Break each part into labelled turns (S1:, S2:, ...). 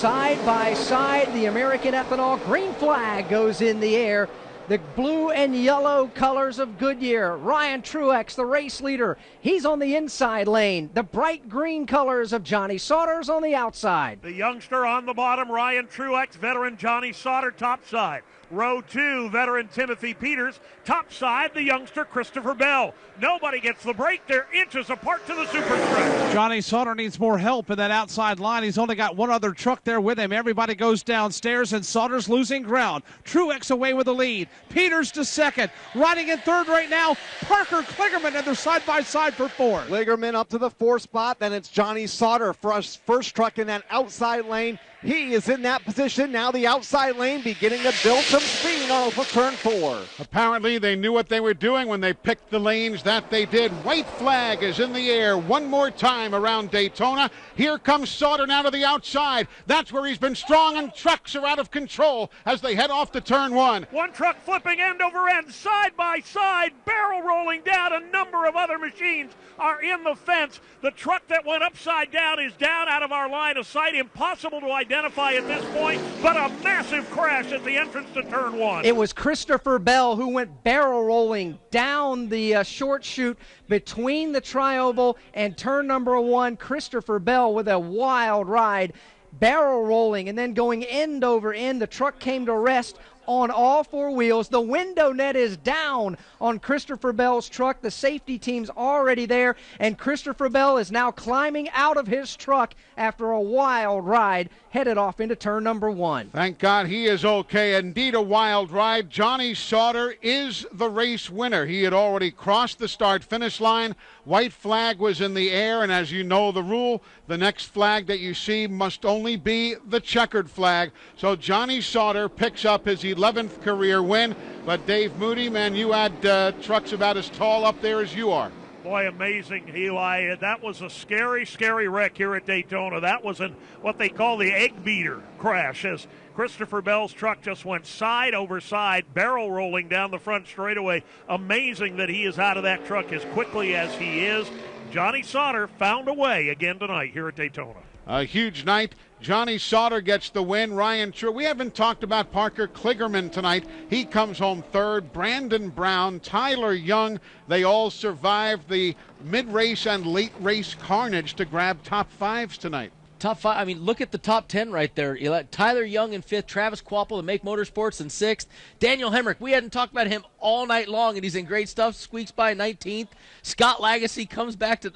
S1: side by side. The American Ethanol green flag goes in the air. The blue and yellow colors of Goodyear. Ryan Truex, the race leader, he's on the inside lane. The bright green colors of Johnny Sauter's on the outside.
S2: The youngster on the bottom, Ryan Truex, veteran Johnny Sauter, top side. Row 2, veteran Timothy Peters. Top side, the youngster Christopher Bell. Nobody gets the break. They're inches apart to the superstretch.
S3: Johnny Sauter needs more help in that outside line. He's only got one other truck there with him. Everybody goes downstairs, and Sauter's losing ground. Truex away with the lead. Peters to second. Riding in third right now, Parker Kligerman, and they're side by side for fourth.
S4: Kligerman up to the fourth spot. Then it's Johnny Sauter, first truck in that outside lane. He is in that position. Now the outside lane beginning to build some speed off of turn 4.
S5: Apparently they knew what they were doing when they picked the lanes. That they did. White flag is in the air one more time around Daytona. Here comes Sauter now to the outside. That's where he's been strong, and trucks are out of control as they head off to turn 1.
S2: One truck flipping end over end, side by side, barrel rolling down. A number of other machines are in the fence. The truck that went upside down is down out of our line of sight. Impossible to identify at this point, but a massive crash at the entrance to turn 1.
S1: It was Christopher Bell who went barrel rolling down the short chute between the tri-oval and turn number 1. Christopher Bell with a wild ride, barrel rolling and then going end over end. The truck came to rest on all four wheels. The window net is down on Christopher Bell's truck. The safety team's already there, and Christopher Bell is now climbing out of his truck after a wild ride, headed off into turn number 1.
S5: Thank God he is okay. Indeed, a wild ride. Johnny Sauter is the race winner. He had already crossed the start-finish line. White flag was in the air, and as you know the rule, the next flag that you see must only be the checkered flag. So Johnny Sauter picks up his 11th career win. But Dave Moody, man, you had trucks about as tall up there as you are.
S2: Boy, amazing, Eli. That was a scary, scary wreck here at Daytona. That was what they call the egg beater crash, as Christopher Bell's truck just went side over side, barrel rolling down the front straightaway. Amazing that he is out of that truck as quickly as he is. Johnny Sauter found a way again tonight here at Daytona.
S5: A huge night. Johnny Sauter gets the win. Ryan True. We haven't talked about Parker Kligerman tonight. He comes home third. Brandon Brown, Tyler Young, they all survived the mid-race and late-race carnage to grab top fives tonight.
S6: Top 5, I mean, look at the top 10 right there. Tyler Young in 5th, Travis Quapple of Make Motorsports in 6th, Daniel Hemrick, we hadn't talked about him all night long, and he's in great stuff, squeaks by 19th. Scott Lagasse comes back to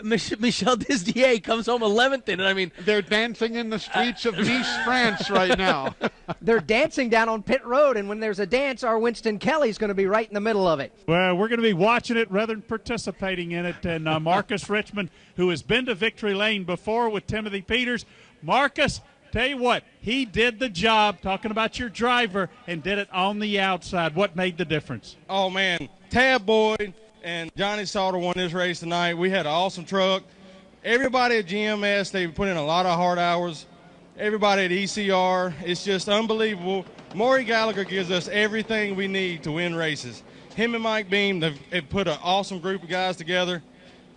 S6: Michel Disdier comes home 11th in it. I mean,
S5: they're dancing in the streets of Nice, France right now.
S1: They're dancing down on pit road, and when there's a dance, our Winston Kelly's going to be right in the middle of it.
S7: Well, we're going to be watching it rather than participating in it. And Marcus Richmond, who has been to Victory Lane before with Timothy Peters. Marcus, tell you what, he did the job, talking about your driver, and did it on the outside. What made the difference?
S8: Oh, man, Tab Boyd and Johnny Sauter won this race tonight. We had an awesome truck. Everybody at GMS, they put in a lot of hard hours. Everybody at ECR, it's just unbelievable. Maury Gallagher gives us everything we need to win races. Him and Mike Beam, they've put an awesome group of guys together.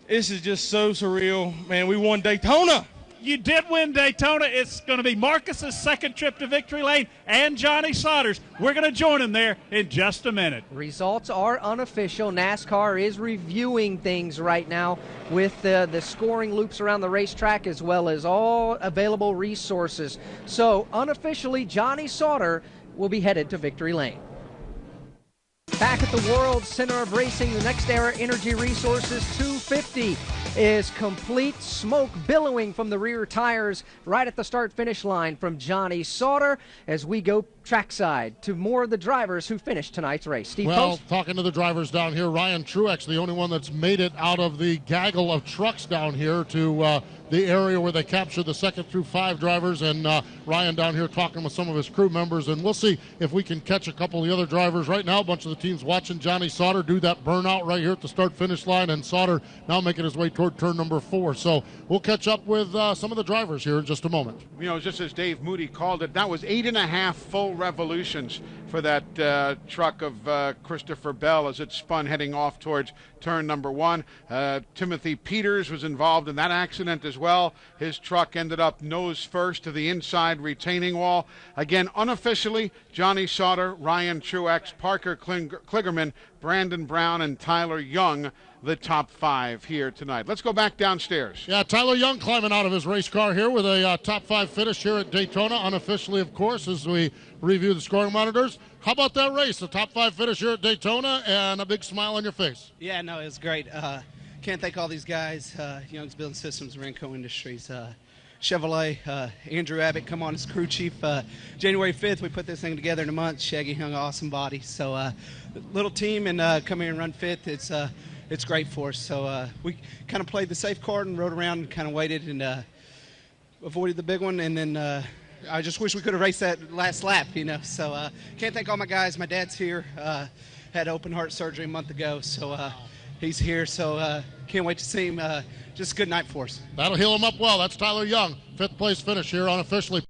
S8: This is just so surreal. Man, we won Daytona.
S7: You did win Daytona. It's going to be Marcus's second trip to Victory Lane and Johnny Sauter's. We're going to join him there in just a minute.
S1: Results are unofficial. NASCAR is reviewing things right now with the scoring loops around the racetrack as well as all available resources. So unofficially, Johnny Sauter will be headed to Victory Lane. Back at the World Center of Racing, the Nextera Energy Resources 250 is complete. Smoke billowing from the rear tires right at the start-finish line from Johnny Sauter as we go trackside to more of the drivers who finished tonight's race. Steve Post?
S9: Talking to the drivers down here, Ryan Truex, the only one that's made it out of the gaggle of trucks down here to the area where they captured the 2nd through 5 drivers, and Ryan down here talking with some of his crew members, and we'll see if we can catch a couple of the other drivers. Right now, a bunch of the teams watching Johnny Sauter do that burnout right here at the start-finish line, and Sauter now making his way toward turn number 4. So we'll catch up with some of the drivers here in just a moment.
S5: You know, just as Dave Moody called it, that was 8.5 full revolutions for that truck of Christopher Bell as it spun heading off towards turn number 1. Timothy Peters was involved in that accident as well. His truck ended up nose first to the inside retaining wall. Again, unofficially, Johnny Sauter, Ryan Truex, Parker Kligerman, Brandon Brown, and Tyler Young, the top 5 here tonight. Let's go back downstairs.
S9: Yeah, Tyler Young climbing out of his race car here with a top 5 finish here at Daytona, unofficially, of course, as we review the scoring monitors. How about that race? The top 5 finish here at Daytona and a big smile on your face.
S10: Yeah, no, it was great. Can't thank all these guys, Young's Building Systems, Ranco Industries, Chevrolet, Andrew Abbott, come on as crew chief. January 5th, we put this thing together in a month. Shaggy hung an awesome body. So little team and come here and run 5th. It's great for us. So we kind of played the safe card and rode around and kind of waited and avoided the big one. And then I just wish we could have raced that last lap, So can't thank all my guys. My dad's here. Had open heart surgery a month ago, so he's here. So can't wait to see him. Just a good night for us.
S9: That'll heal him up well. That's Tyler Young, 5th place finish here unofficially.